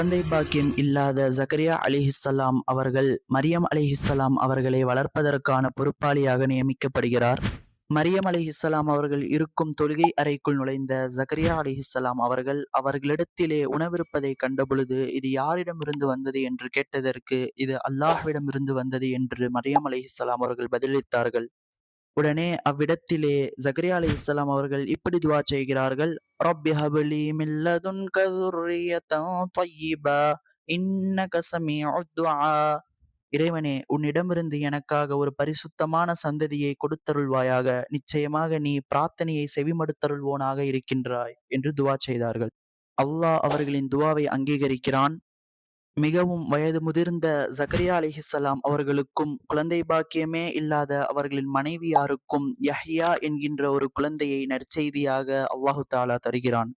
குழந்தை பாக்கியம் இல்லாத ஜக்கரியா அலிஹிஸ்ஸலாம் அவர்கள் மரியம் அலிஹிஸ்ஸலாம் அவர்களை வளர்ப்பதற்கான பொறுப்பாளியாக நியமிக்கப்படுகிறார். மரியம் அலிஹிஸ்ஸலாம் அவர்கள் இருக்கும் தொழுகை அறைக்குள் நுழைந்த ஜக்கரியா அலிஹிஸ்ஸலாம் அவர்கள் அவர்களிடத்திலே உணவிருப்பதை கண்டபொழுது, இது யாரிடமிருந்து வந்தது என்று கேட்டதற்கு, இது அல்லாஹ்விடமிருந்து வந்தது என்று மரியம் அலிஹிஸ்ஸலாம் அவர்கள் பதிலளித்தார்கள். உடனே அவ்விடத்திலே ஜக்கரியா அலைஹிஸ்ஸலாம் அவர்கள் இப்படி துஆ செய்கிறார்கள். ரப்பி ஹப்லி மின் லதுன்க ذُرِّيَّةً طَيِّபா இன்னக ஸமீஉத் துஆ. இறைவனே, உன்னிடமிருந்து எனக்காக ஒரு பரிசுத்தமான சந்ததியை கொடுத்தருள்வாயாக. நிச்சயமாக நீ பிரார்த்தனையை செவிமடுத்தருள்வோனாக இருக்கின்றாய் என்று துஆ செய்தார்கள். அல்லாஹ் அவர்களின் துஆவை அங்கீகரிக்கிறான். மிகவும் வயது முதிர்ந்த ஜக்கரியா அலைஹிஸ்ஸலாம் அவர்களுக்கும் குழந்தை பாக்கியமே இல்லாத அவர்களின் மனைவியாருக்கும் யஹ்யா என்கின்ற ஒரு குழந்தையை நற்செய்தியாக அல்லாஹு தஆலா தருகிறான்.